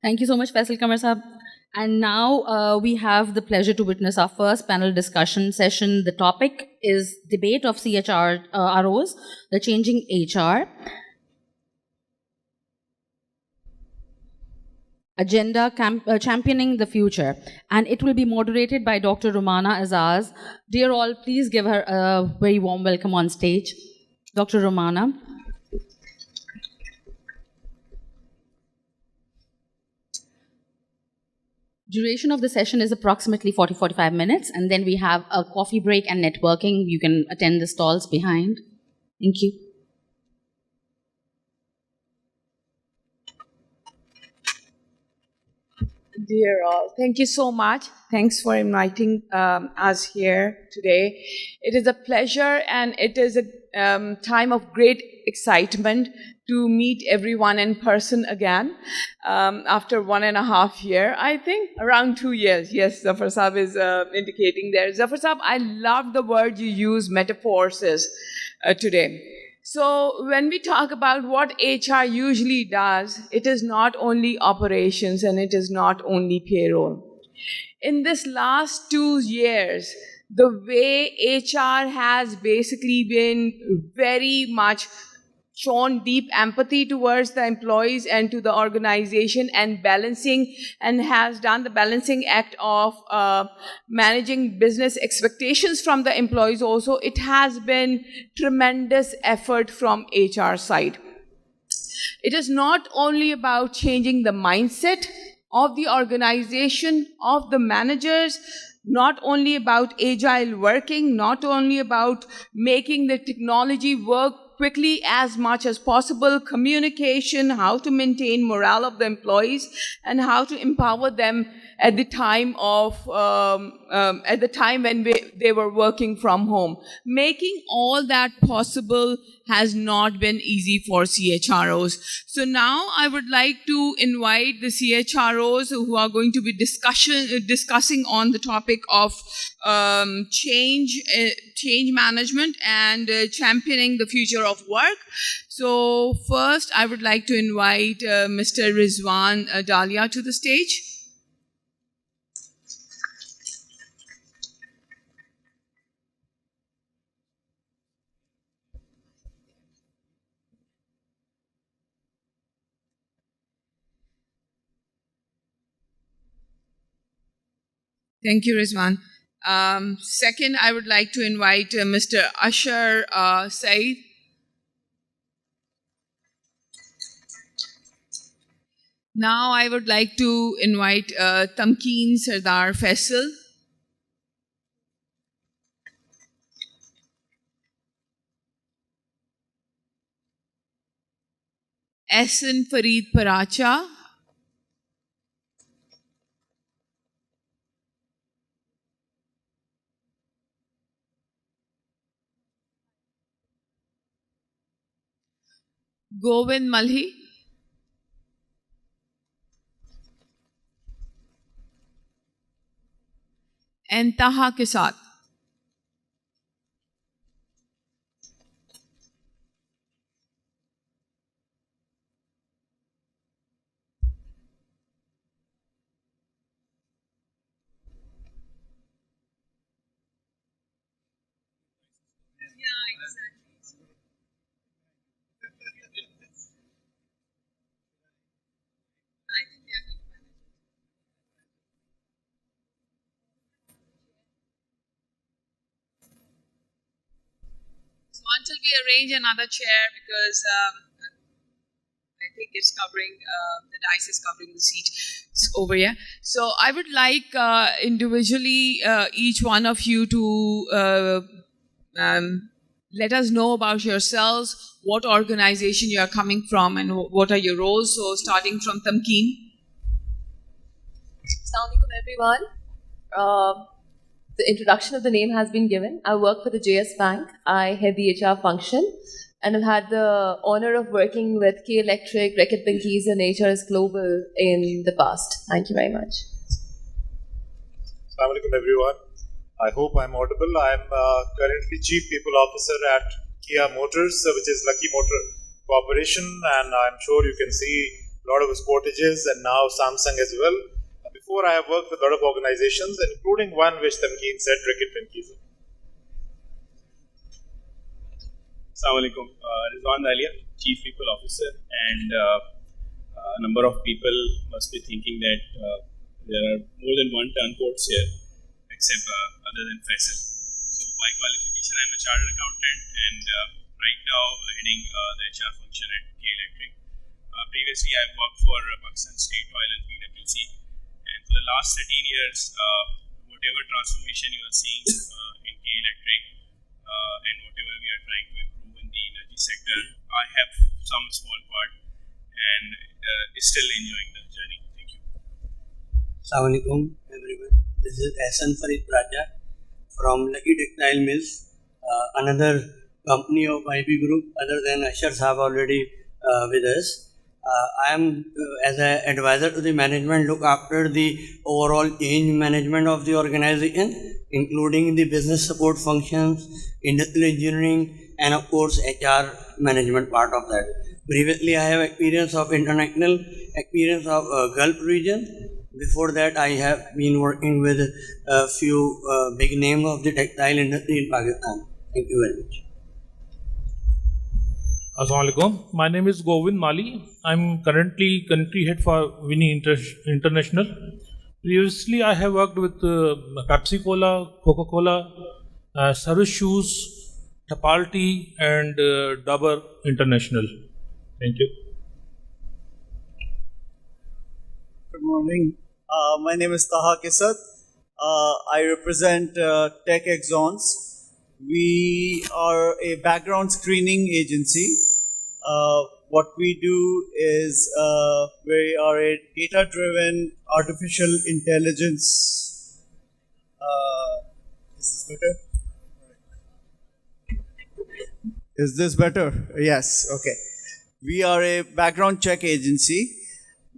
Thank you so much, Faisal Kamar Sahab. And now we have the pleasure to witness our first panel discussion session. The topic is debate of CHROs, the changing HR. Agenda championing the future, and it will be moderated by Dr. Romana Azaz. Dear all, please give her a very warm welcome on stage. Dr. Romana. Duration of the session is approximately 40-45 minutes, and then we have a coffee break and networking. You can attend the stalls behind. Thank you. Dear all, thank you so much. Thanks for inviting us here today. It is a pleasure and it is a time of great excitement to meet everyone in person again after 1.5 years. I think around 2 years. Yes, Zafar Saab is indicating there. Zafar Saab, I love the word you use, metamorphosis, today. So when we talk about what HR usually does, it is not only operations and it is not only payroll. In this last 2 years, the way HR has basically been very much shown deep empathy towards the employees and to the organization and balancing, and has done the balancing act of managing business expectations from the employees also. It has been tremendous effort from HR side. It is not only about changing the mindset of the organization, of the managers, not only about agile working, not only about making the technology work quickly as much as possible, communication, how to maintain morale of the employees, and how to empower them at the time of when they were working from home. Making all that possible has not been easy for CHROs. So now I would like to invite the CHROs who are going to be discussing on the topic of change management and championing the future of work. So first, I would like to invite Mr. Rizwan Dalia to the stage. Thank you, Rizwan. Second, I would like to invite Mr. Ashar Saeed. Now I would like to invite Tamkeen Sardar Faisal. Ehsan Fareed Paracha. Govind Malhi. And Taha ke saath. Until we arrange another chair, because I think it's covering, the dice is covering the seat over here. So I would like individually each one of you to let us know about yourselves, what organization you are coming from and what are your roles. So starting from Tamkeen. Assalamu alaikum everyone. The introduction of the name has been given. I work for the JS Bank. I head the HR function and I've had the honor of working with K Electric, Reckitt Benckiser and HRS Global in the past. Thank you very much. Assalamu alaikum everyone. I hope I'm audible. I'm currently Chief People Officer at Kia Motors, which is Lucky Motor Corporation, and I'm sure you can see a lot of Sportages, and now Samsung as well. Before, I have worked with a lot of organizations, including one which Tamkeen said, Ricket Pinkies. Assalamu alaikum. Rizwan Dalia, Chief People Officer, and a number of people must be thinking that there are more than one turncoats here, except other than Faisal. So by qualification, I'm a chartered accountant, and right now heading the HR function at K Electric. Previously, I've worked for Pakistan State Oil and PwC, and for the last 13 years, whatever transformation you are seeing in K Electric and whatever we are trying to improve in the energy sector, I have some small part and still enjoying the journey. Thank you. Assalamu alaikum everyone. This is Ahsan Farid Raja from Lucky Textile Mills, another company of IB Group other than Ashar Saab already with us. I am as an advisor to the management, look after the overall change management of the organization, including the business support functions, industrial engineering, and of course HR management part of that. Previously, I have experience of international experience of Gulf region. Before that, I have been working with a few big names of the textile industry in Pakistan. Thank you very much. Assalamu alaikum. My name is Govind Mali. I'm currently country head for Winnie International. Previously, I have worked with Pepsi Cola, Coca-Cola, Service Shoes, Tapalti, and Dabur International. Thank you. Good morning. My name is Taha Kisat. I represent Tech Exons. We are a background screening agency. What we do is we are a data-driven artificial intelligence. Is this better? Is this better? Yes. Okay. We are a background check agency.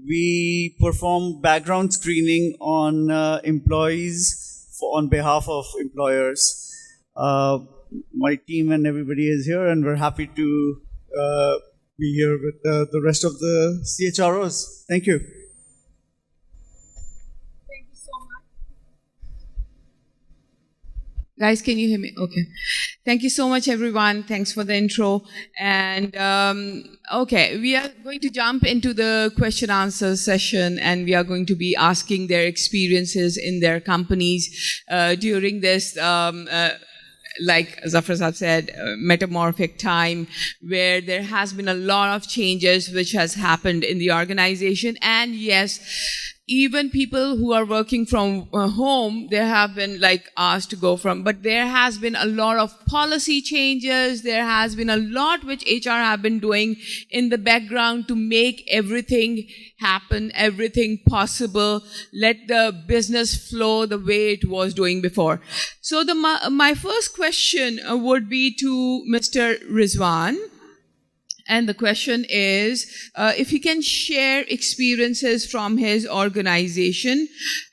We perform background screening on employees on behalf of employers. My team and everybody is here, and we're happy to be here with the rest of the CHROs. Thank you. Thank you so much. Guys, can you hear me? Okay. Thank you so much, everyone. Thanks for the intro. And okay, we are going to jump into the question answer session, and we are going to be asking their experiences in their companies during this like Zafar Saab said, metamorphic time where there has been a lot of changes which has happened in the organization. And yes, even people who are working from home, they have been like asked to go from, but there has been a lot of policy changes. There has been a lot which HR have been doing in the background to make everything happen, everything possible, let the business flow the way it was doing before. So my first question would be to Mr. Rizwan. And the question is, if he can share experiences from his organization,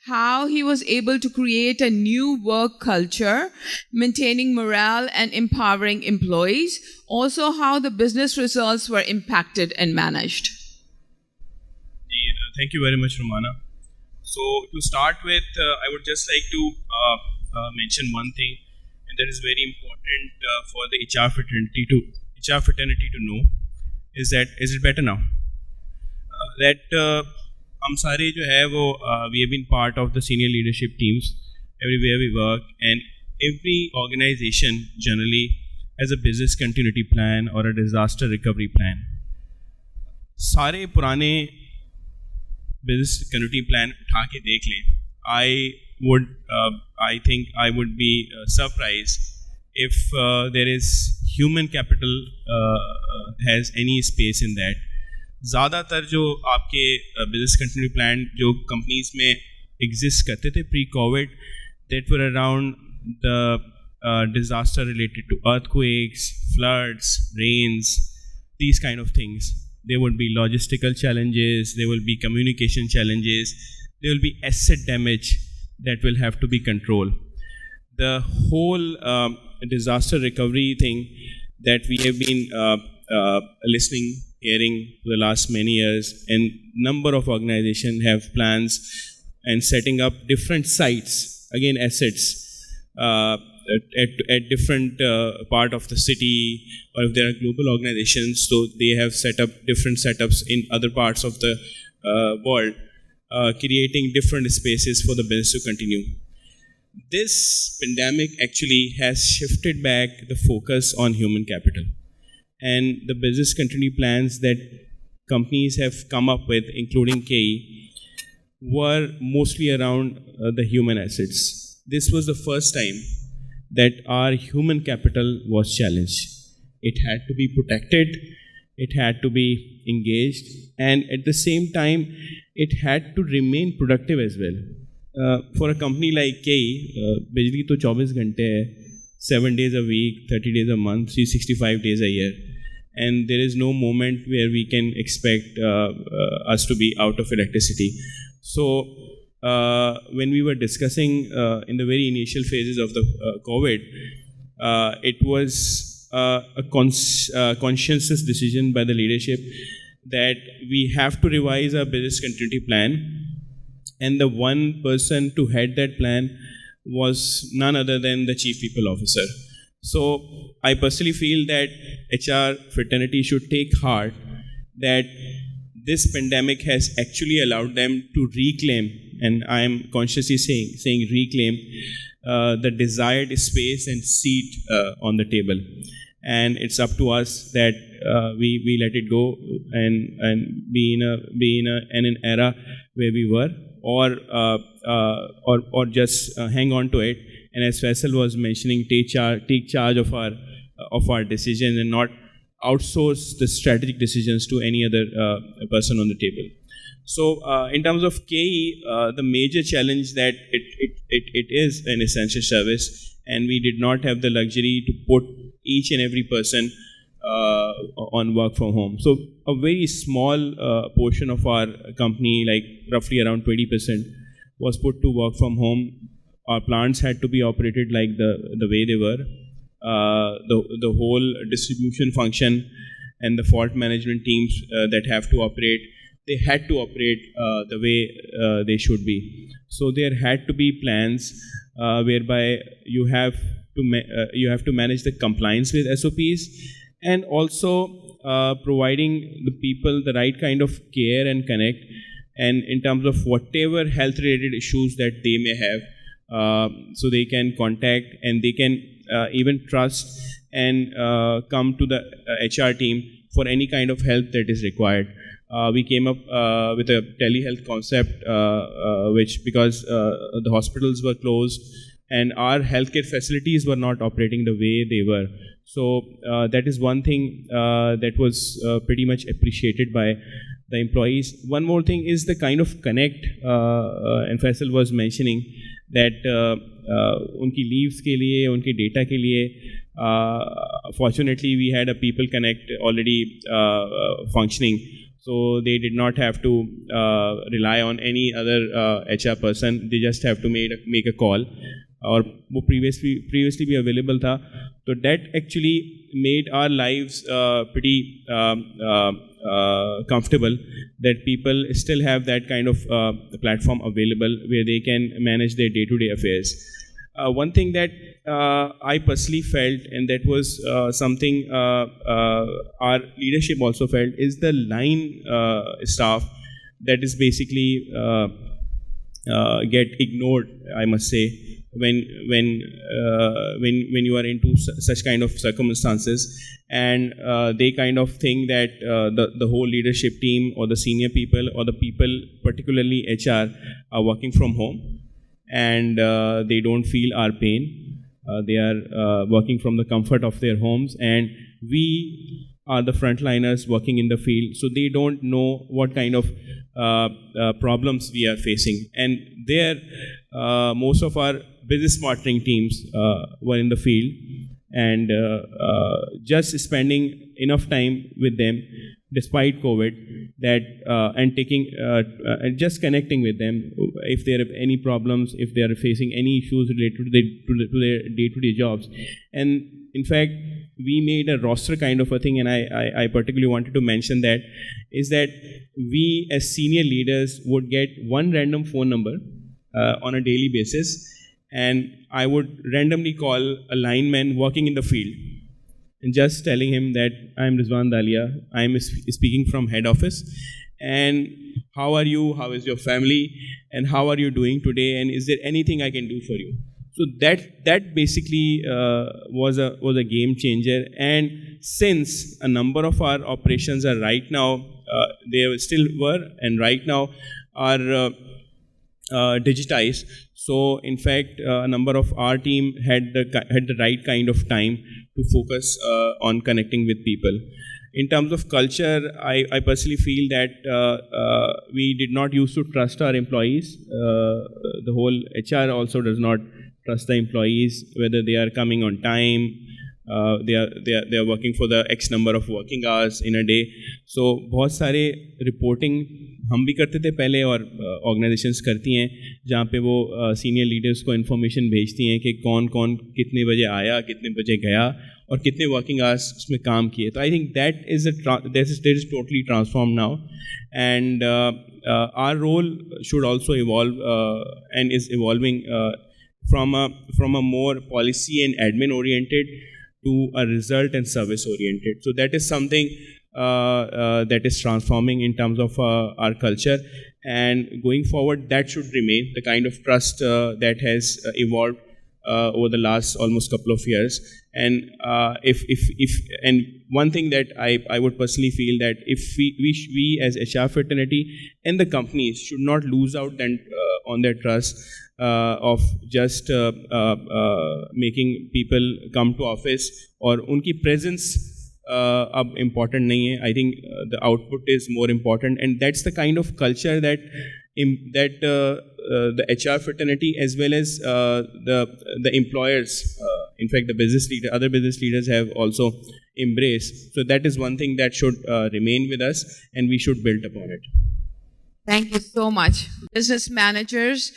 how he was able to create a new work culture, maintaining morale and empowering employees, also how the business results were impacted and managed. Thank you very much, Romana. So to start with, I would just like to mention one thing, and that is very important for the HR fraternity to know. Is it better now? That हम सारे जो है वो we have been part of the senior leadership teams everywhere we work, and every organization generally has a business continuity plan or a disaster recovery plan. सारे पुराने business continuity plan उठा के देख लें, I think I would be surprised if there is human capital has any space in that. ज़्यादातर जो आपके business continuity plan जो companies में exist करते थे pre-COVID, that were around the disaster related to earthquakes, floods, rains, these kind of things. There would be logistical challenges, there will be communication challenges, there will be asset damage that will have to be controlled. The whole disaster recovery thing that we have been listening hearing for the last many years, and number of organizations have plans and setting up different sites, again assets, at different part of the city, or if there are global organizations, so they have set up different setups in other parts of the world, creating different spaces for the business to continue. This pandemic actually has shifted back the focus on human capital, and the business continuity plans that companies have come up with, including KE, were mostly around the human assets. This was the first time that our human capital was challenged. It had to be protected, it had to be engaged, and at the same time, it had to remain productive as well. For a company like KE, basically to 24 घंटे है, 7 days a week, 30 days a month, 365 days a year. And there is no moment where we can expect us to be out of electricity. So when we were discussing in the very initial phases of the COVID, it was a conscientious decision by the leadership that we have to revise our business continuity plan. And the one person to head that plan was none other than the Chief People Officer. So I personally feel that HR fraternity should take heart that this pandemic has actually allowed them to reclaim, and I am consciously saying reclaim, the desired space and seat on the table. And it's up to us that we let it go and be in an era where we were, or just hang on to it. And as Faisal was mentioning, take charge of our decision and not outsource the strategic decisions to any other person on the table. So in terms of KE, the major challenge that it is an essential service, and we did not have the luxury to put each and every person on work from home. So a very small portion of our company, like roughly around 20%, was put to work from home. Our plants had to be operated like the way they were. The whole distribution function and the fault management teams that have to operate, they had to operate the way they should be. So there had to be plans whereby you have to manage the compliance with SOPs, and also providing the people the right kind of care and connect, and in terms of whatever health related issues that they may have, so they can contact and they can even trust and come to the HR team for any kind of help that is required. We came up with a telehealth concept, which because the hospitals were closed and our healthcare facilities were not operating the way they were. So that is one thing that was pretty much appreciated by the employees. One more thing is the kind of connect, and Faisal was mentioning that unki leaves ke liye, unki data ke liye, fortunately we had a people connect already functioning. So they did not have to rely on any other HR person. They just have to make a call. Or previously be available tha. So that actually made our lives pretty comfortable, that people still have that kind of platform available where they can manage their day-to-day affairs. One thing that I personally felt, and that was something our leadership also felt, is the line staff that is basically get ignored, I must say, when you are into such kind of circumstances, and they kind of think that the whole leadership team or the senior people or the people, particularly HR, are working from home, and they don't feel our pain. They are working from the comfort of their homes, and we are the frontliners working in the field, so they don't know what kind of problems we are facing. And there, most of our business monitoring teams were in the field, and just spending enough time with them despite COVID, that and taking and just connecting with them if there are any problems, if they are facing any issues related to their day-to-day jobs. And in fact, we made a roster kind of a thing, and I particularly wanted to mention that, is that we as senior leaders would get one random phone number on a daily basis, and I would randomly call a lineman working in the field and just telling him that I'm Rizwan Dalia, I'm speaking from head office, and how are you, how is your family, and how are you doing today, and is there anything I can do for you? So that basically was a game changer. And since a number of our operations are right now, they still were, and right now are digitized. So in fact, a number of our team had the right kind of time to focus on connecting with people. In terms of culture, I personally feel that we did not used to trust our employees. The whole HR also does not trust the employees, whether they are coming on time, they are working for the X number of working hours in a day. So बहुत सारे reporting हम भी करते थे पहले, और organizations करती हैं जहाँ पे वो senior leaders को information भेजती हैं कि कौन कौन कितने बजे आया, कितने बजे गया, और कितने working hours उसमें काम किए. तो I think that is totally transformed now, and our role should also evolve and is evolving from a more policy and admin oriented to a result and service oriented. So that is something that is transforming in terms of our culture, and going forward that should remain the kind of trust that has evolved over the last almost couple of years. And and one thing that I would personally feel that if we as HR fraternity and the companies should not lose out on their trust of just making people come to office, or unki presence ab important nahi hai. I think the output is more important, and that's the kind of culture that the HR fraternity as well as the employers, in fact the other business leaders have also embraced. So that is one thing that should remain with us, and we should build upon it. Thank you so much. Business managers,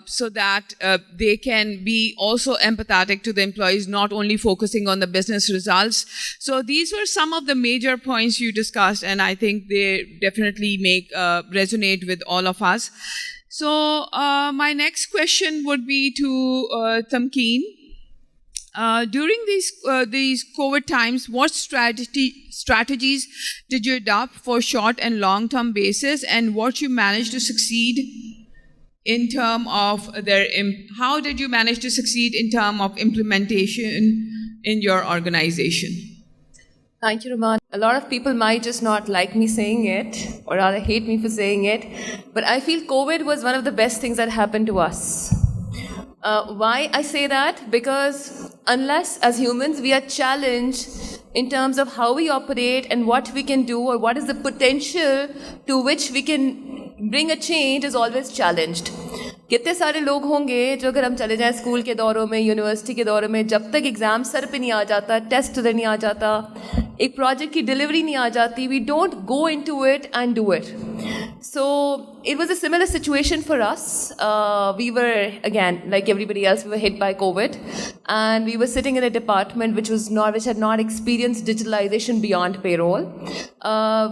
so that they can be also empathetic to the employees, not only focusing on the business results. So these were some of the major points you discussed, and I think they definitely resonate with all of us. So my next question would be to Tamkeen. During these COVID times, what strategies did you adopt for short and long-term basis, and what you managed to succeed in terms of how did you manage to succeed in terms of implementation in your organization? Thank you, Raman. A lot of people might just not like me saying it, or rather hate me for saying it, but I feel COVID was one of the best things that happened to us. Why I say that? Because unless as humans we are challenged in terms of how we operate and what we can do, or what is the potential to which we can bring a change, is always challenged. कितने सारे लोग होंगे जो अगर हम चले जाएं school के दौरों में, यूनिवर्सिटी के दौरों में, जब तक एग्ज़ाम सर पे नहीं आ जाता, टेस्ट नहीं आ जाता, एक प्रोजेक्ट की डिलीवरी नहीं आ जाती, we don't go into it and do it. So it was a similar situation for us. We were, again, like everybody else, we were hit by COVID, and we were sitting in a department which had not experienced digitalization beyond payroll.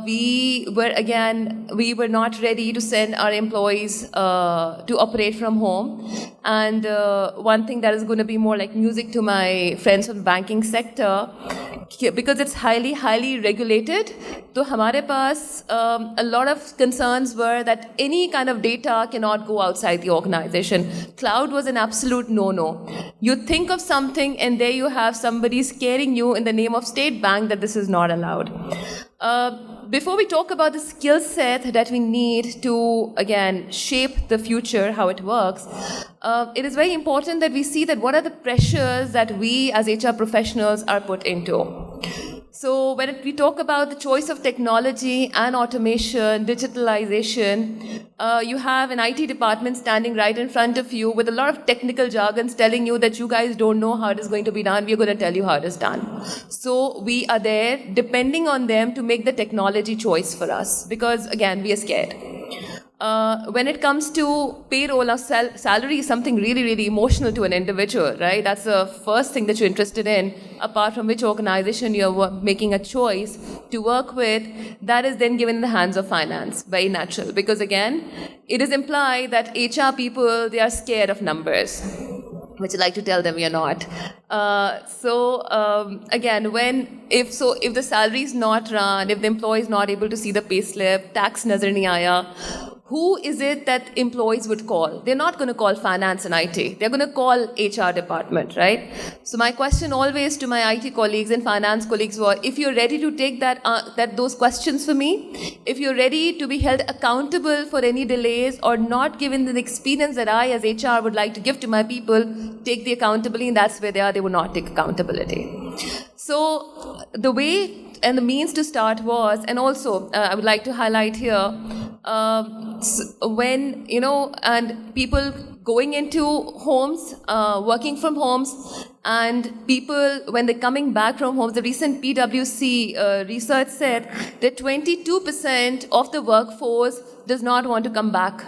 We were not ready to send our employees to operate from home. And one thing that is going to be more like music to my friends from the banking sector, because it's highly, highly regulated, so हमारे पास a lot of concerns were that any kind of data cannot go outside the organization. Cloud was an absolute no-no. You think of something and there you have somebody scaring you in the name of State Bank that this is not allowed. Before we talk about the skill set that we need to, again, shape the future, how it works, it is very important that we see that what are the pressures that we as HR professionals are put into. So when we talk about the choice of technology and automation, digitalization, you have an IT department standing right in front of you with a lot of technical jargons telling you that you guys don't know how it is going to be done. We're going to tell you how it is done. So we are there depending on them to make the technology choice for us because, again, we are scared. when it comes to payroll or salary is something really, really emotional to an individual, right? That's the first thing that you're interested in, apart from which organization you're making a choice to work with. That is then given in the hands of finance, very natural. Because again, it is implied that HR people, they are scared of numbers, which I like to tell them we are not. Again, if the salary is not run, if the employee is not able to see the pay slip, tax nazar nahi aaya, who is it that employees would call? They're not going to call finance and IT. They're going to call HR department, right? So my question always to my IT colleagues and finance colleagues was, if you're ready to take those questions for me, if you're ready to be held accountable for any delays or not given the experience that I as HR would like to give to my people, take the accountability, and that's where they would not take accountability. So the way and the means to start was, and also I would like to highlight here, when, and people going into homes, working from homes, and people, when they're coming back from homes, the recent PwC research said that 22% of the workforce does not want to come back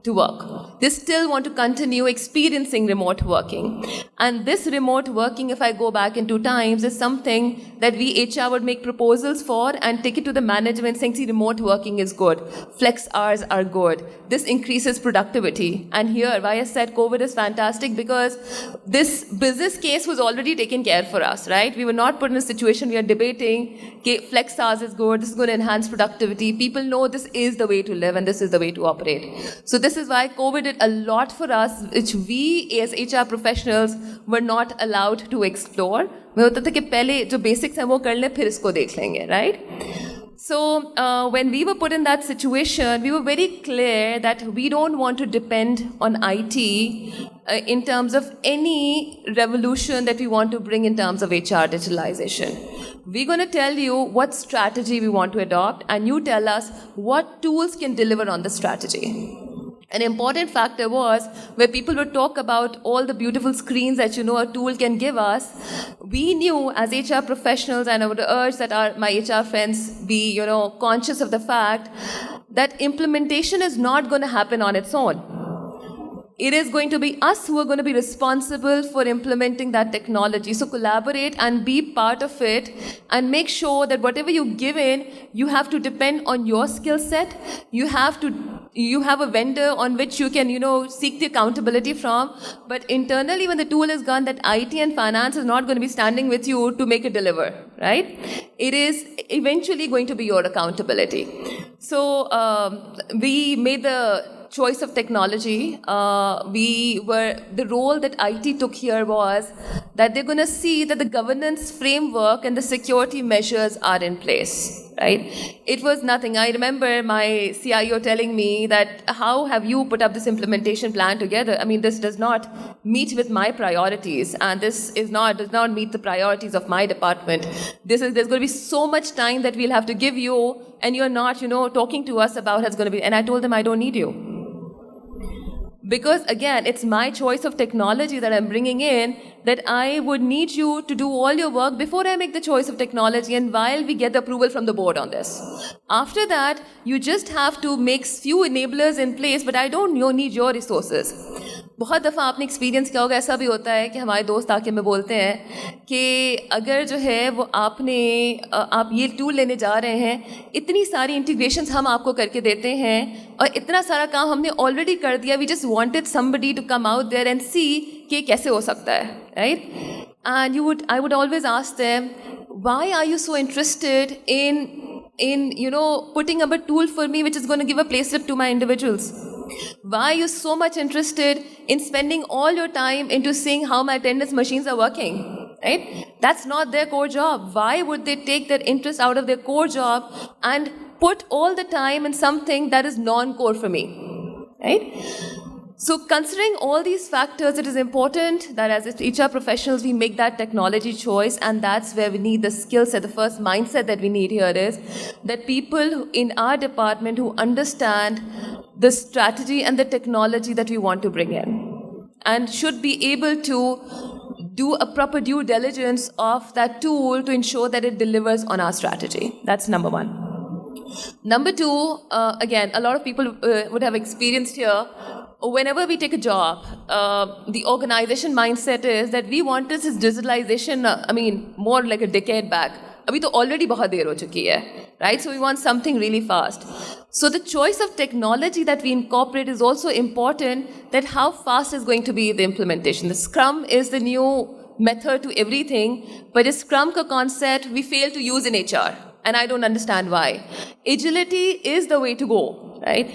to work. They still want to continue experiencing remote working. And this remote working, if I go back in 2 times, is something that we HR would make proposals for and take it to the management saying, see, remote working is good. Flex hours are good. This increases productivity. And here, why I said COVID is fantastic, because this business case was already taken care for us, right? We were not put in a situation we are debating, okay, flex hours is good, this is going to enhance productivity. People know this is the way to live and this is the way to operate. So this is why COVID did a lot for us, which we as HR professionals were not allowed to explore. में होता था कि पहले जो basics हैं वो कर लें फिर इसको देख लेंगे, right? So when we were put in that situation, we were very clear that we don't want to depend on IT in terms of any revolution that we want to bring in terms of HR digitalization. We're going to tell you what strategy we want to adopt, and you tell us what tools can deliver on the strategy. An important factor was where people would talk about all the beautiful screens that a tool can give us. We knew as HR professionals, and I would urge that my HR friends be conscious of the fact that implementation is not going to happen on its own. It is going to be us who are going to be responsible for implementing that technology. So collaborate and be part of it and make sure that whatever you give in, you have to depend on your skill set. You have a vendor on which you can, seek the accountability from. But internally, when the tool is gone, that IT and finance is not going to be standing with you to make it deliver, right? It is eventually going to be your accountability. So we made the choice of technology. The role that IT took here was that they're going to see that the governance framework and the security measures are in place, right? It was nothing. I remember my CIO telling me that, how have you put up this implementation plan together? I mean, this does not meet with my priorities, and this does not meet the priorities of my department. There's going to be so much time that we'll have to give you, and you're not, talking to us about it's going to be. And I told them, I don't need you. Because again, it's my choice of technology that I'm bringing in, that I would need you to do all your work before I make the choice of technology and while we get the approval from the board on this. After that, you just have to make few enablers in place, but I don't need your resources. बहुत दफ़ा आपने experience किया होगा, ऐसा भी होता है कि हमारे दोस्त आके हमें बोलते हैं कि अगर जो है वो आप ये टूल लेने जा रहे हैं, इतनी सारी इंटीग्रेशंस हम आपको करके देते हैं और इतना सारा काम हमने ऑलरेडी कर दिया, we just wanted somebody to come out there and see कि कैसे हो सकता है, right? And I would always ask them, why are you so interested in putting up a tool for me which is going to give a payslip to my individuals? Why are you so much interested in spending all your time into seeing how my attendance machines are working, right? That's not their core job. Why would they take their interest out of their core job and put all the time in something that is non-core for me, right? So considering all these factors, it is important that as HR professionals, we make that technology choice, and that's where we need the skill set. The first mindset that we need here is that people in our department who understand the strategy and the technology that we want to bring in and should be able to do a proper due diligence of that tool to ensure that it delivers on our strategy. That's number one. Number two, again, a lot of people would have experienced here, whenever we take a job, the organization mindset is that we want this digitalization, more like a decade back. अभी तो already बहुत देर हो चुकी है, right? So we want something really fast. So the choice of technology that we incorporate is also important, that how fast is going to be the implementation. The Scrum is the new method to everything, but the Scrum ka concept we fail to use in HR, and I don't understand why. Agility is the way to go, right?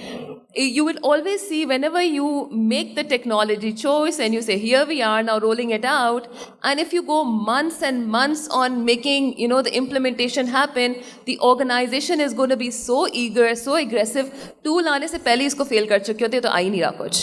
You will always see whenever you make the technology choice and you say, here we are now rolling it out, and if you go months and months on making, the implementation happen, the organization is going to be so eager, so aggressive, tool aane se pehle isko fail kar chuke hote, to aa hi nahi raha kuch.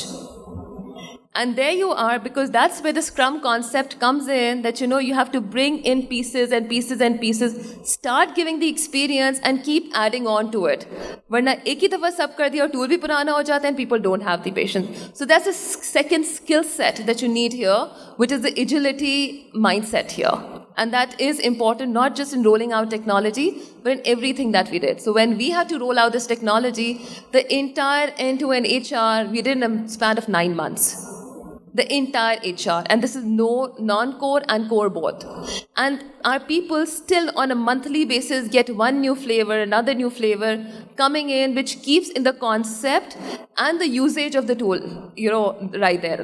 And there you are, because that's where the Scrum concept comes in, that you have to bring in pieces and pieces and pieces, start giving the experience and keep adding on to it. Varna ek hi dafa sab kar diya aur tool bhi purana ho jata hai and people don't have the patience. So that's a second skill set that you need here, which is the agility mindset here. And that is important, not just in rolling out technology, but in everything that we did. So when we had to roll out this technology, the entire end-to-end HR, we did in a span of 9 months. The entire HR, and this is non-core and core both. And our people still on a monthly basis get one new flavor, another new flavor coming in, which keeps in the concept and the usage of the tool, right there.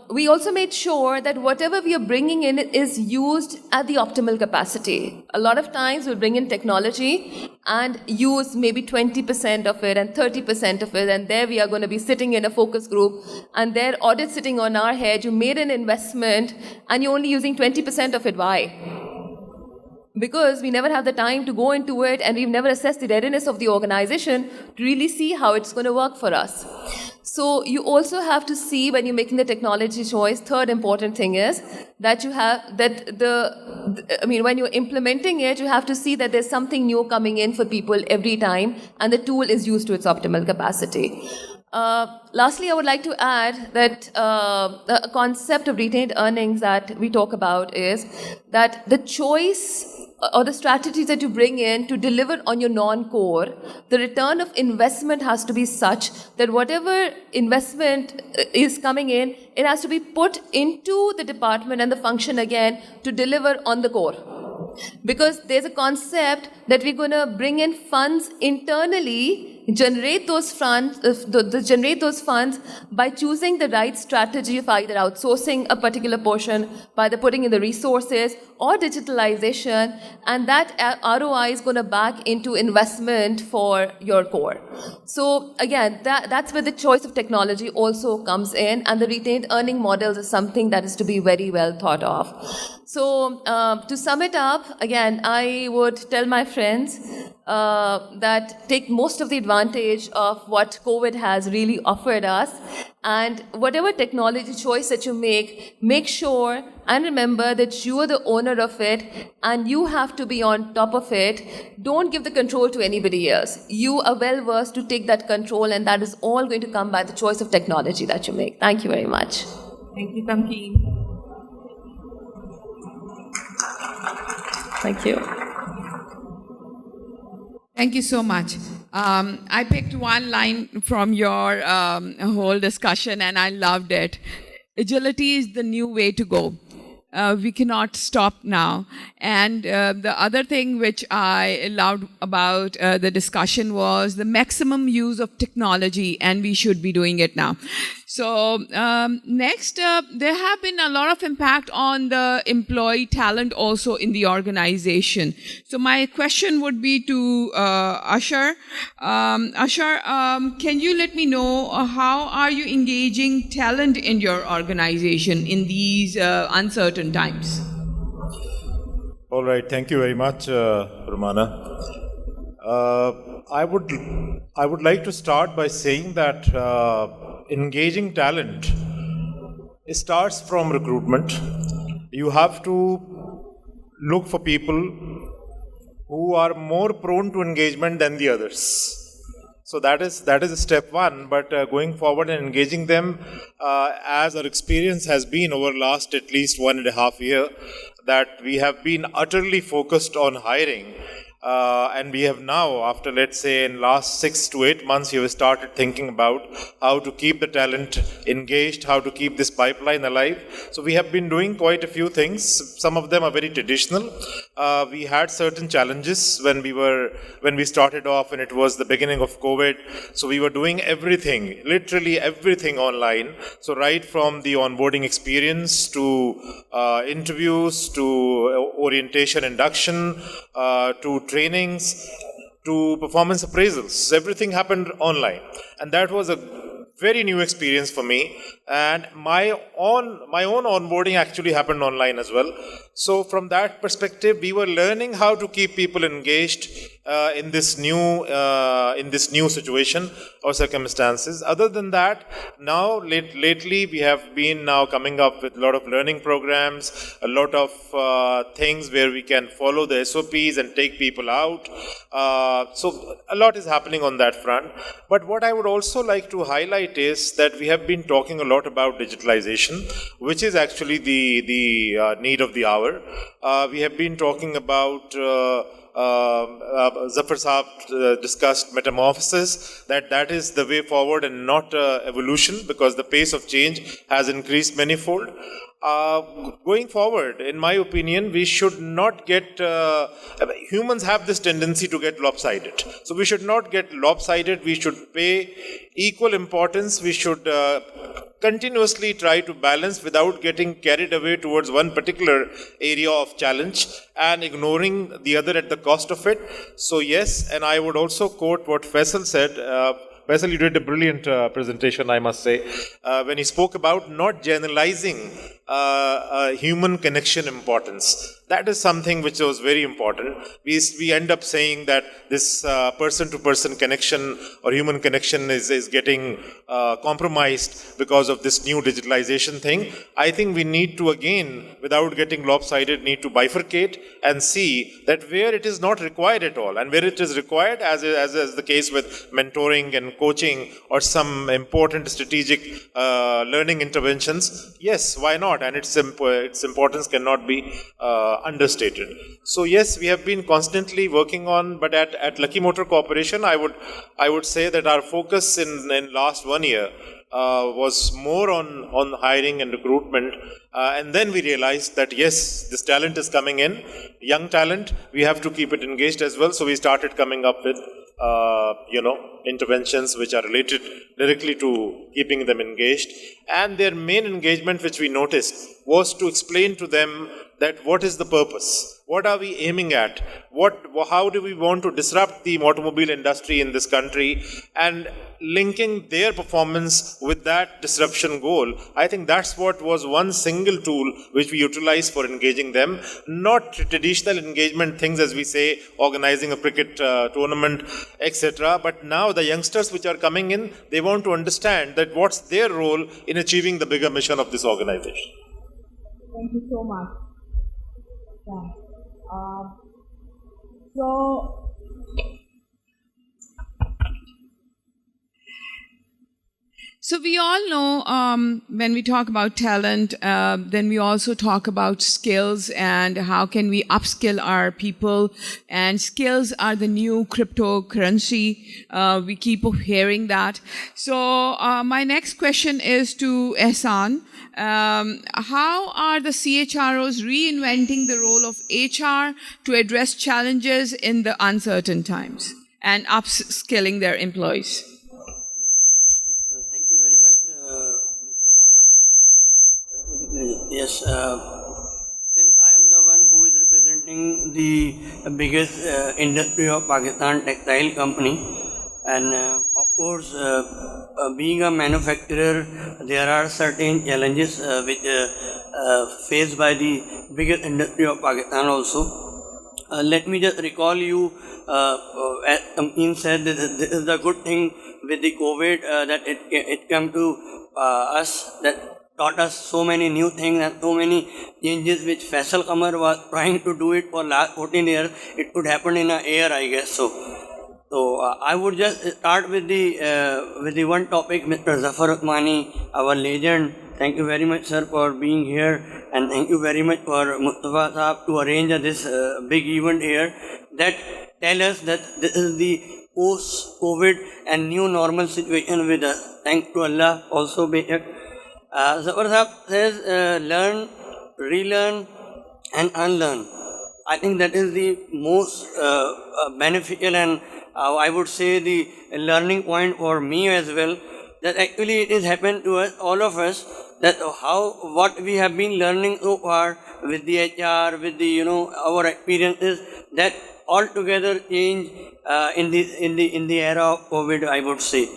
We also made sure that whatever we are bringing in is used at the optimal capacity. A lot of times we'll bring in technology and use maybe 20% of it and 30% of it, and there we are going to be sitting in a focus group, and their audit sitting on our head. You made an investment and you're only using 20% of it. Why? Because we never have the time to go into it, and we've never assessed the readiness of the organization to really see how it's going to work for us. So you also have to see, when you're making the technology choice, third important thing is that you have when you're implementing it, you have to see that there's something new coming in for people every time, and the tool is used to its optimal capacity. Lastly, I would like to add that the concept of retained earnings that we talk about is that the choice or the strategies that you bring in to deliver on your non-core, the return of investment has to be such that whatever investment is coming in, it has to be put into the department and the function again to deliver on the core. Because there's a concept that we're going to bring in funds internally, generate those funds by choosing the right strategy of either outsourcing a particular portion, by the putting in the resources, or digitalization, and that ROI is going to back into investment for your core. So again, that's where the choice of technology also comes in, and the retained earning models is something that is to be very well thought of. So to sum it up, again, I would tell my friends that take most of the advantage of what COVID has really offered us, and whatever technology choice that you make sure and remember that you are the owner of it and you have to be on top of it. Don't give the control to anybody else. You are well versed to take that control, and that is all going to come by the choice of technology that you make. Thank you very much. Thank you, Tamkeen. Thank you. Thank you so much. I picked one line from your whole discussion and I loved it. Agility is the new way to go. We cannot stop now. And the other thing which I loved about the discussion was the maximum use of technology, and we should be doing it now. So next, there have been a lot of impact on the employee talent also in the organization. So my question would be to Ashar. Ashar, can you let me know how are you engaging talent in your organization in these uncertain times? All right, thank you very much, Romana. I would like to start by saying that engaging talent, it starts from recruitment. You have to look for people who are more prone to engagement than the others. So that is step one. But going forward and engaging them, as our experience has been over last at least 1.5 years, that we have been utterly focused on hiring. And we have now, after let's say in last 6 to 8 months, we have started thinking about how to keep the talent engaged, how to keep this pipeline alive. So we have been doing quite a few things. Some of them are very traditional. We had certain challenges when we started off, and it was the beginning of COVID. So we were doing everything, literally everything online. So right from the onboarding experience to interviews to orientation induction to trainings to performance appraisals, everything happened online, and that was a very new experience for me. And my own onboarding actually happened online as well. So from that perspective, we were learning how to keep people engaged in this new situation or circumstances. Other than that, now lately we have been now coming up with a lot of learning programs, a lot of things where we can follow the SOPs and take people out. So a lot is happening on that front. But what I would also like to highlight is that we have been talking a lot about digitalization, which is actually the need of the hour. We have been talking about Zafar Saab discussed metamorphosis, that is the way forward and not evolution, because the pace of change has increased manifold. Going forward, in my opinion, we should not get, humans have this tendency to get lopsided. So we should not get lopsided, we should pay equal importance, we should continuously try to balance without getting carried away towards one particular area of challenge and ignoring the other at the cost of it. So yes, and I would also quote what Faisal said. Faisal, you did a brilliant presentation, I must say, when he spoke about not generalizing human connection importance. That is something which was very important. We end up saying that this person-to-person connection or human connection is getting compromised because of this new digitalization thing. I think we need to, again, without getting lopsided, need to bifurcate and see that where it is not required at all and where it is required, as is the case with mentoring and coaching or some important strategic learning interventions, yes, why not? And its importance cannot be understated. So yes, we have been constantly working on, but at Lucky Motor Corporation, I would say that our focus in last 1 year was more on hiring and recruitment, and then we realized that yes, this talent is coming in, young talent, we have to keep it engaged as well. So we started coming up with interventions which are related directly to keeping them engaged. And their main engagement, which we noticed, was to explain to them that what is the purpose, what are we aiming at, how do we want to disrupt the automobile industry in this country, and linking their performance with that disruption goal. I think that's what was one single tool which we utilized for engaging them, not traditional engagement things, as we say, organizing a cricket tournament, etc. But now the youngsters which are coming in, they want to understand that what's their role in achieving the bigger mission of this organization. Thank you so much. Yeah. So we all know when we talk about talent, then we also talk about skills and how can we upskill our people. And skills are the new cryptocurrency. We keep hearing that. So my next question is to Ehsan. How are the CHROs reinventing the role of HR to address challenges in the uncertain times and upskilling their employees? Thank you very much, Mr. Romana. Yes, since I am the one who is representing the biggest industry of Pakistan, textile company, and of course, being a manufacturer, there are certain challenges which faced by the biggest industry of Pakistan also. Let me just recall you, as Ameen said, this is the good thing with the COVID, that it came to us, that taught us so many new things and so many changes which Faisal Qamar was trying to do it for last 14 years. It could happen in a year, I guess so. So I would just start with the one topic, Mr. Zafar Uthmani, our legend. Thank you very much, sir, for being here, and thank you very much for Mustafa Saab to arrange this big event here. That tell us that this is the post-COVID and new normal situation with us. Thanks to Allah also be it. Zafar Sahab says, learn, relearn and unlearn. I think that is the most beneficial and I would say the learning point for me as well. That actually it has happened to us, all of us, that what we have been learning so far with the HR, with the our experiences, that altogether change in the era of COVID, I would say.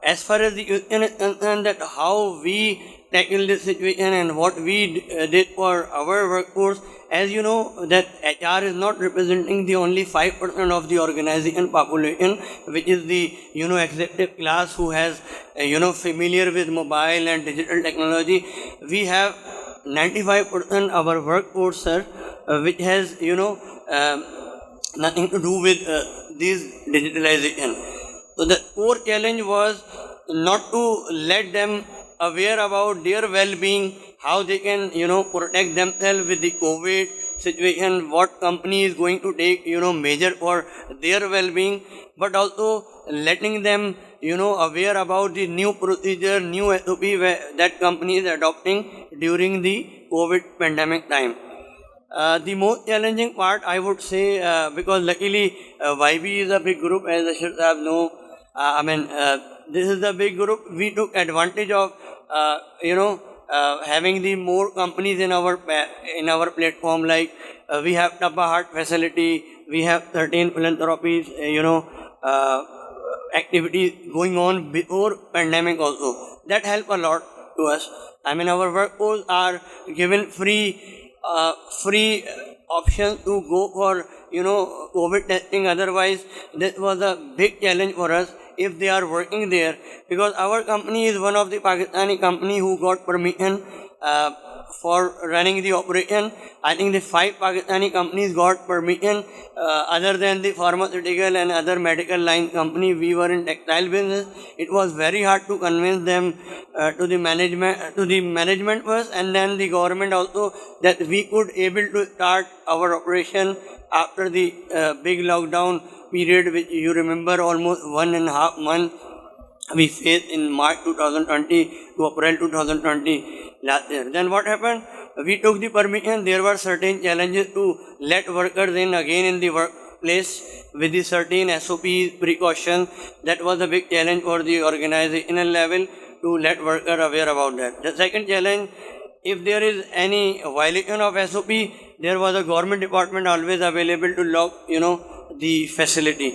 As far as the question is concerned, that how we tackle this situation and what we did for our workforce, as you know, that HR is not representing the only 5% of the organization population, which is the executive class who has familiar with mobile and digital technology. We have 95% our workforce, sir, which has nothing to do with this digitalization. So the core challenge was not to let them aware about their well-being, how they can protect themselves with the COVID situation, what company is going to take measure for their well-being, but also letting them aware about the new procedure, new SOP that company is adopting during the COVID pandemic time. The most challenging part, I would say, because luckily YB is a big group, as Ashar Sahab know. This is a big group. We took advantage of, having the more companies in our platform. Like we have Tabba Heart facility, we have certain philanthropies, activities going on before pandemic also. That helped a lot to us. Our workforce are given free option to go for COVID testing. Otherwise, this was a big challenge for us if they are working there, because our company is one of the Pakistani company who got permission for running the operation. I think the 5 Pakistani companies got permission, other than the pharmaceutical and other medical line company. We were in textile business. It was very hard to convince them to the management first, and then the government also, that we could able to start our operation after the big lockdown period, which you remember almost 1.5 months we faced in March 2020 to April 2020 last year. Then what happened? We took the permission. There were certain challenges to let workers in again in the workplace with the certain SOPs, precautions. That was a big challenge for the organizational level to let workers aware about that. The second challenge, if there is any violation of SOP, there was a government department always available to lock, the facility.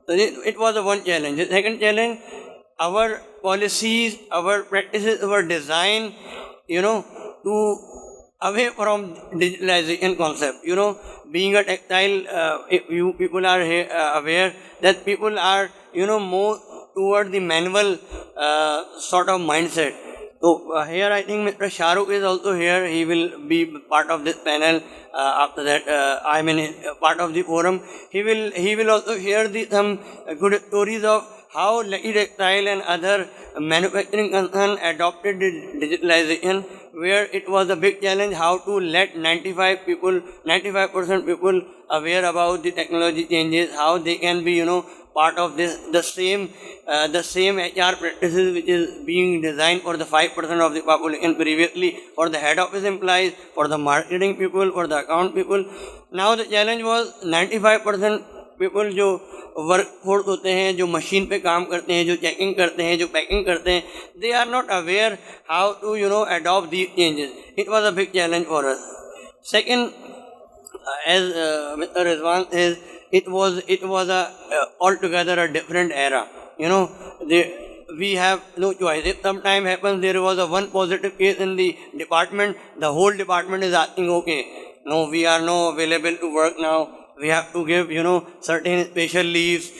So it was a one challenge. The second challenge, our policies, our practices were designed, to away from digitalization concept. Being a textile, if you people are aware that people are, more toward the manual sort of mindset. So here I think Mr. Shahrukh is also here. He will be part of this panel. After that, part of the forum. He will also hear some good stories of how Lucky Textile and other manufacturing concern adopted digitalization, where it was a big challenge how to let 95% people aware about the technology changes, how they can be, part of this, the same HR practices which is being designed for the 5% of the population previously, for the head office employees, for the marketing people, for the account people. Now the challenge was 95% people जो workforce होते हैं, जो machine पे काम करते हैं, जो checking करते हैं, जो पैकिंग करते हैं, they are not aware how to adopt these changes. It was a big challenge for us. Second, as Mr. Rizwan says, it was a altogether a different era. We have no choice. If sometime happens there was a one positive case in the department, the whole department is asking, okay, no, we are no available to work now. We have to give, certain special leaves.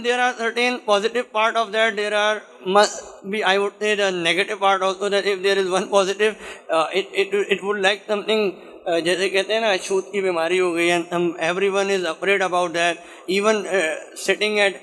There are certain positive part of that. There must be, I would say, the negative part also, that if there is one positive, it would like something जैसे कहते हैं ना अछूत की बीमारी हो गई है, everyone is afraid about that. Even sitting at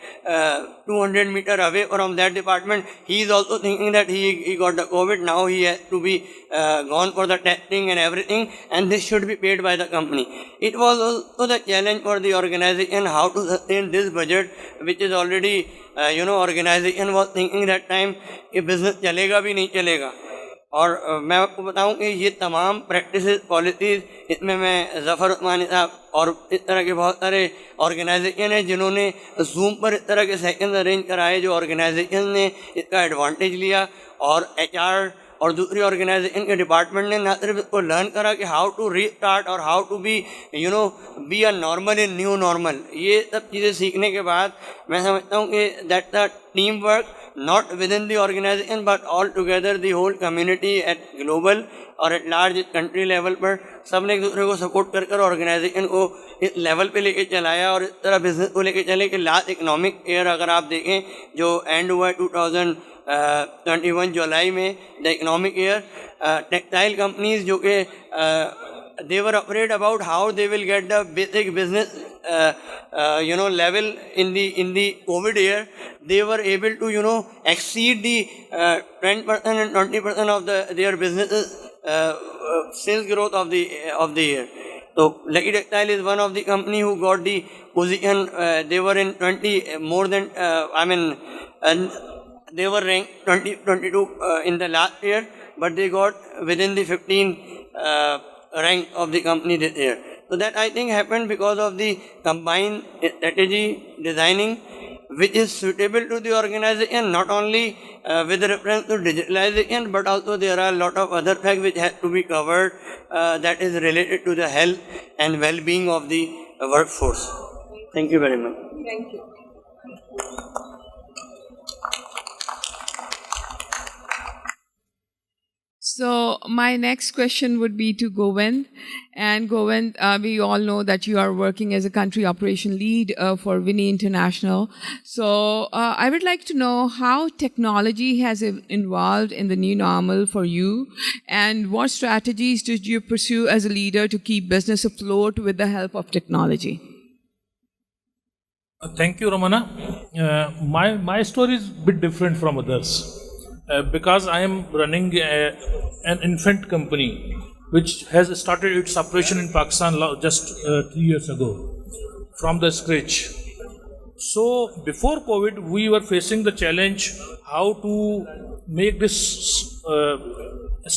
200 meter away from that department, he is also thinking that he got the COVID. Now he has to be gone for the testing and everything, and this should be paid by the company. It was also the challenge for the organization how to sustain this budget, which is already organization was thinking that time कि business चलेगा भी नहीं चलेगा. और मैं आपको बताऊं कि ये तमाम प्रैक्टिसेस पॉलिसीज़ इसमें मैं ज़फ़र उस्मानी साहब और इस तरह के बहुत सारे ऑर्गेनाइजेशन हैं जिन्होंने जूम पर इस तरह के सेशंस अरेंज कराए, जो ऑर्गेनाइजेशन ने इसका एडवांटेज लिया और HR और दूसरी ऑर्गेनाइजेशन के डिपार्टमेंट ने ना सिर्फ इसको लर्न करा कि हाउ टू रीस्टार्ट और how to be be a normal in new normal. ये सब चीज़ें सीखने के बाद मैं समझता हूँ कि that's a team work, not within the organization but all together the whole community at global और at large country level पर सब ने एक दूसरे को सपोर्ट कर ऑर्गेनाइजेशन को इस लेवल पे लेके चलाया और इस तरह बिजनेस को लेके चले कि लास्ट इकोनॉमिक ईयर अगर आप देखें जो एंड हुआ 2021 जुलाई में, the economic year textile companies जो कि they were afraid about how they will get the basic business level in the COVID year. They were able to exceed the 10% and 20% of their businesses sales growth of the year. So Lucky Textile is one of the company who got the position. They were in 20 more than they were ranked 22 in the last year, but they got within the 15 rank of the company this year. So that I think happened because of the combined strategy designing, which is suitable to the organization, not only with reference to digitalization, but also there are a lot of other facts which have to be covered that is related to the health and well-being of the workforce. Thank you very much. Thank you. So my next question would be to Govind. And Govind, we all know that you are working as a country operation lead for Winnie International. So I would like to know how technology has involved in the new normal for you, and what strategies did you pursue as a leader to keep business afloat with the help of technology? Thank you, Ramana. My story is a bit different from others. Because I am running an infant company which has started its operation in Pakistan just 3 years ago from the scratch. So before COVID, we were facing the challenge how to make this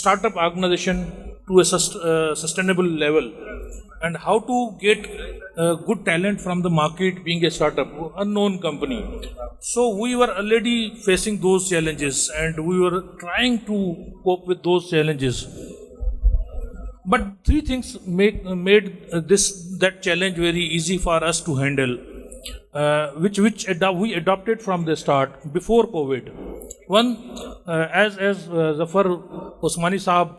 startup organization to a sustainable level, and how to get good talent from the market, being a startup, unknown company. So we were already facing those challenges and we were trying to cope with those challenges. But three things made that challenge very easy for us to handle, which we adopted from the start before COVID. One, as Zafar Usmani Saab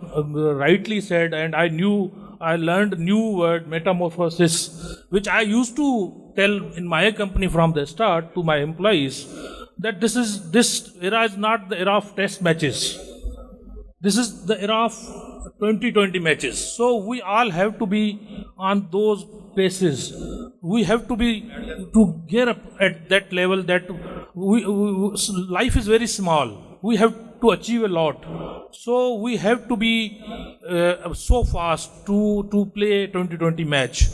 rightly said, and I learned new word metamorphosis, which I used to tell in my company from the start to my employees that this era is not the era of test matches. This is the era of 2020 matches. So we all have to be on those paces. We have to gear up at that level that life is very small. We have to achieve a lot. So we have to be so fast to play a 2020 match.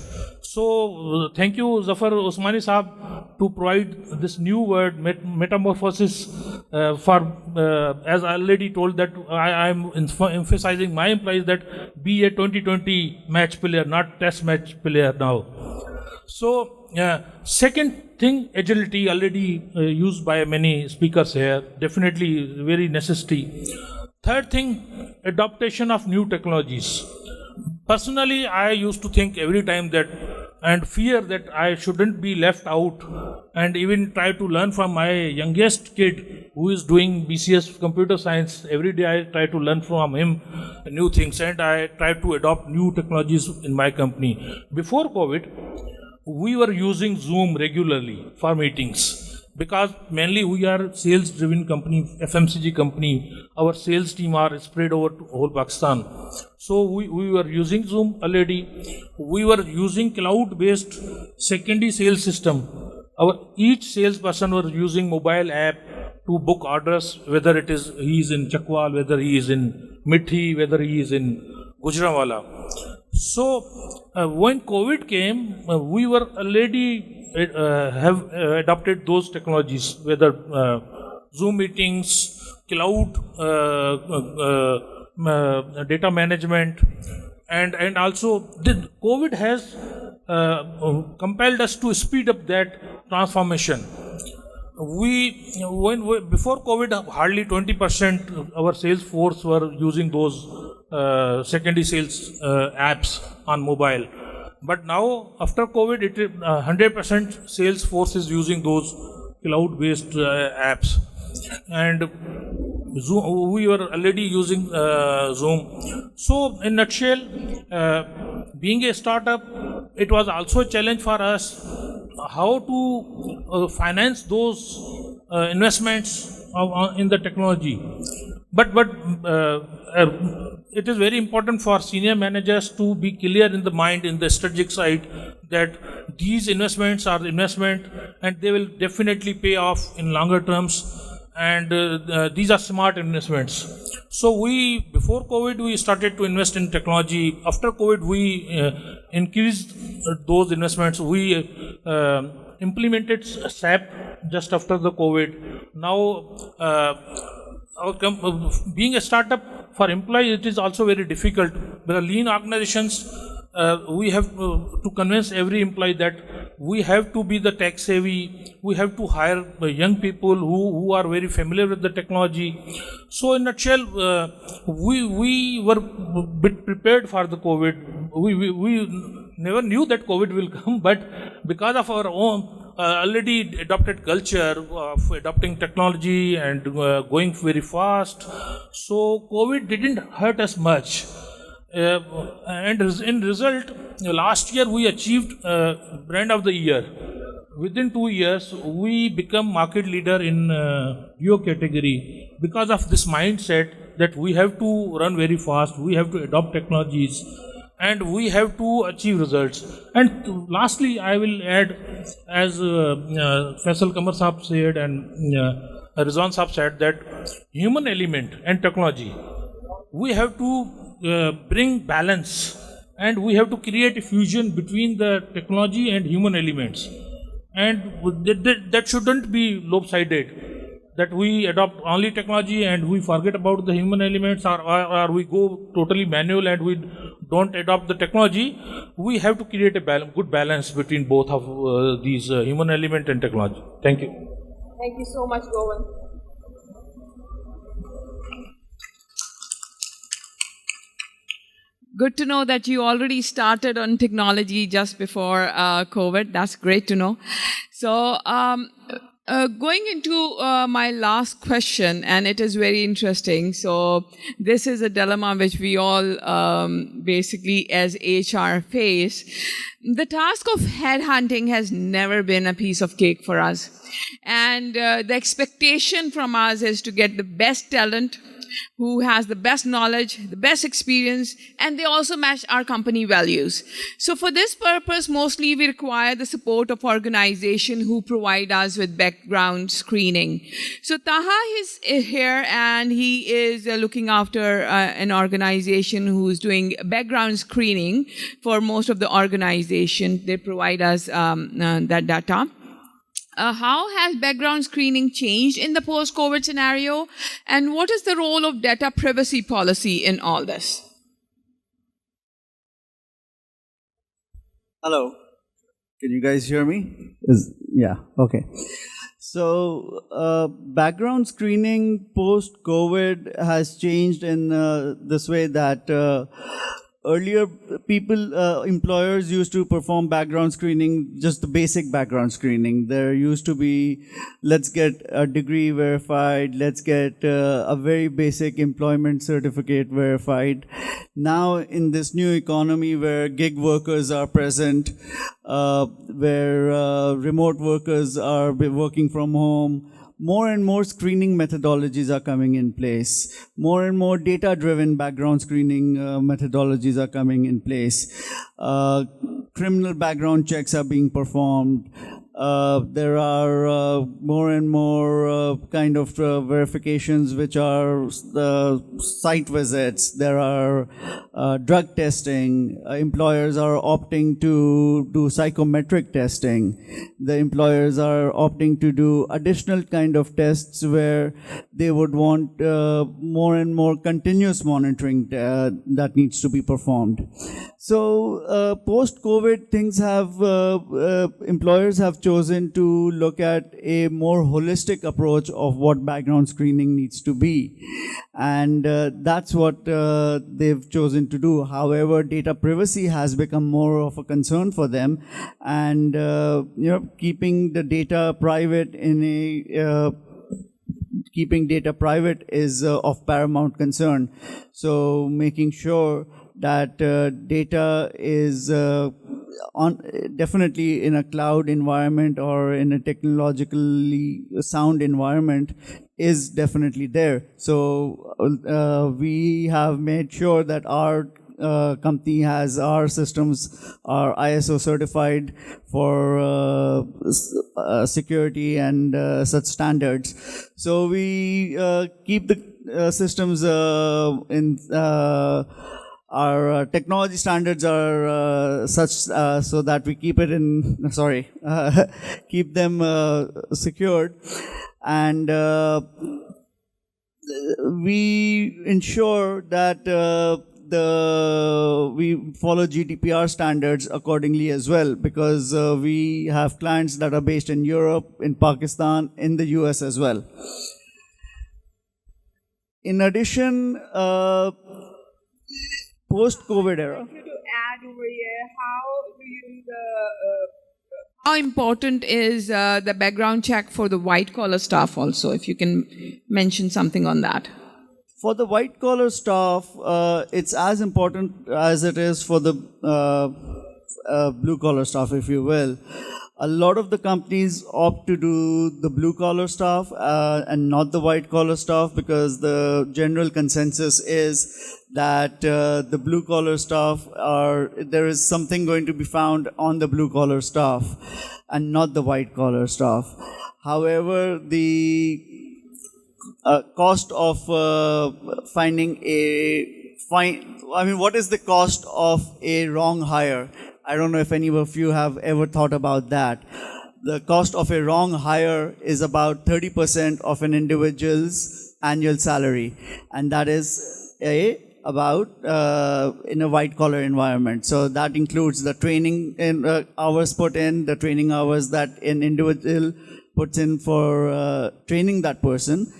So thank you, Zafar Usmani Saab, to provide this new word metamorphosis as I already told that I am emphasizing my employees that be a 2020 match player, not test match player now. So second thing, agility, already used by many speakers here, definitely very necessity. Third thing, adaptation of new technologies. Personally, I used to think every time that and fear that I shouldn't be left out, and even try to learn from my youngest kid who is doing BCS computer science. Every day I try to learn from him new things, and I try to adopt new technologies in my company. Before COVID, we were using Zoom regularly for meetings. because mainly we are sales driven company, FMCG company. Our sales team are spread over to whole Pakistan. So we were using Zoom already. We were using cloud based secondary sales system. Each salesperson was using mobile app to book orders, whether he is in Chakwal, whether he is in Mithi, whether he is in Gujranwala. So when COVID came, we were already have adopted those technologies, whether Zoom meetings, cloud data management, and also COVID has compelled us to speed up that transformation. Before COVID, hardly 20% our sales force were using those secondary sales apps on mobile. But now, after COVID, 100% sales force is using those cloud-based apps. And Zoom, we were already using Zoom. So, in a nutshell, being a startup, it was also a challenge for us how to finance those investments in the technology. But it is very important for senior managers to be clear in the mind, in the strategic side, that these investments are investment and they will definitely pay off in longer terms, and these are smart investments. So before COVID, we started to invest in technology. After COVID, we increased those investments. We implemented SAP just after the COVID. Now, being a startup for employees, it is also very difficult. Because lean organizations, we have to convince every employee that we have to be the tech savvy. We have to hire young people who are very familiar with the technology. So, in a nutshell, we were a bit prepared for the COVID. We never knew that COVID will come, but because of our own already adopted culture of adopting technology and going very fast, so COVID didn't hurt us much. And in result, last year we achieved brand of the year. Within 2 years, we become market leader in Geo category because of this mindset that we have to run very fast, we have to adopt technologies, and we have to achieve results. And lastly, I will add, as Faisal Kamar Saab said and Rizwan Saab said, that human element and technology, we have to bring balance, and we have to create a fusion between the technology and human elements. And that shouldn't be lopsided, that we adopt only technology and we forget about the human elements, or we go totally manual and we don't adopt the technology. We have to create a good balance between both of these human element and technology. Thank you. Thank you so much, Govind. Good to know that you already started on technology just before COVID. That's great to know. So, going into my last question, and it is very interesting. So, this is a dilemma which we all basically as HR face. The task of headhunting has never been a piece of cake for us. And the expectation from us is to get the best talent, who has the best knowledge, the best experience, and they also match our company values. So for this purpose, mostly we require the support of organization who provide us with background screening. So Taha is here, and he is looking after an organization who's doing background screening for most of the organization. They provide us that data. How has background screening changed in the post-COVID scenario? And what is the role of data privacy policy in all this? Hello. Can you guys hear me? Yeah, okay. So, background screening post-COVID has changed in this way that earlier employers used to perform background screening, just the basic background screening. There used to be, let's get a degree verified, let's get a very basic employment certificate verified. Now in this new economy where gig workers are present, where remote workers are working from home, more and more screening methodologies are coming in place. More and more data-driven background screening methodologies are coming in place. Criminal background checks are being performed. There are more and more kind of verifications which are site visits. There are drug testing. Employers are opting to do psychometric testing. The employers are opting to do additional kind of tests where they would want more and more continuous monitoring that needs to be performed. So post-COVID, things have, employers have chosen to look at a more holistic approach of what background screening needs to be. And that's what they've chosen to do. However, data privacy has become more of a concern for them. And, keeping the data private keeping data private is of paramount concern. So making sure that data is definitely in a cloud environment or in a technologically sound environment is definitely there. So we have made sure that our company has our systems are ISO certified for security and such standards. So we keep the systems in our technology standards are such so that we keep it in, keep them secured. And we ensure that we follow GDPR standards accordingly as well, because we have clients that are based in Europe, in Pakistan, in the US as well. In addition, post-COVID era. To add over here, how important is the background check for the white collar staff also? If you can mention something on that. For the white collar staff, it's as important as it is for the blue collar staff, if you will. A lot of the companies opt to do the blue collar staff and not the white collar staff, because the general consensus is that the blue collar staff there is something going to be found on the blue collar staff and not the white collar staff. However, the cost of what is the cost of a wrong hire? I don't know if any of you have ever thought about that. The cost of a wrong hire is about 30% of an individual's annual salary, and that is about in a white collar environment. So that includes the training hours put in, the training hours that an individual puts in for training that person,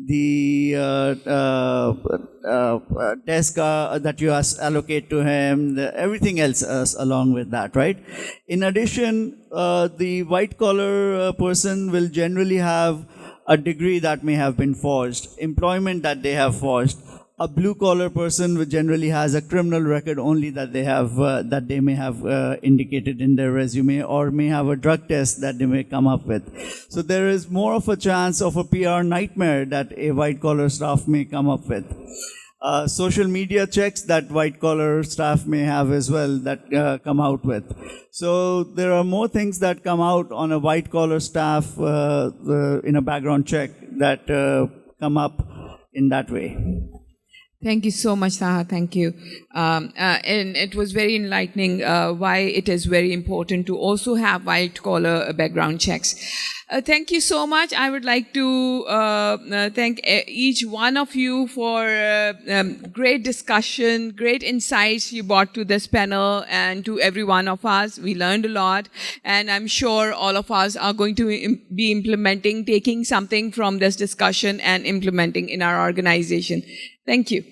the desk that you allocate to him, everything else along with that, right? In addition, the white collar person will generally have a degree that may have been forged, employment that they have forged. A blue collar person generally has a criminal record only that they have that they may have indicated in their resume, or may have a drug test that they may come up with. So there is more of a chance of a PR nightmare that a white collar staff may come up with. Social media checks that white collar staff may have as well that come out with. So there are more things that come out on a white collar staff in a background check that come up in that way. Thank you so much, Taha. Thank you. And it was very enlightening why it is very important to also have white-collar background checks. Thank you so much. I would like to thank each one of you for great discussion, great insights you brought to this panel, and to every one of us. We learned a lot, and I'm sure all of us are going to be taking something from this discussion and implementing in our organization. Thank you.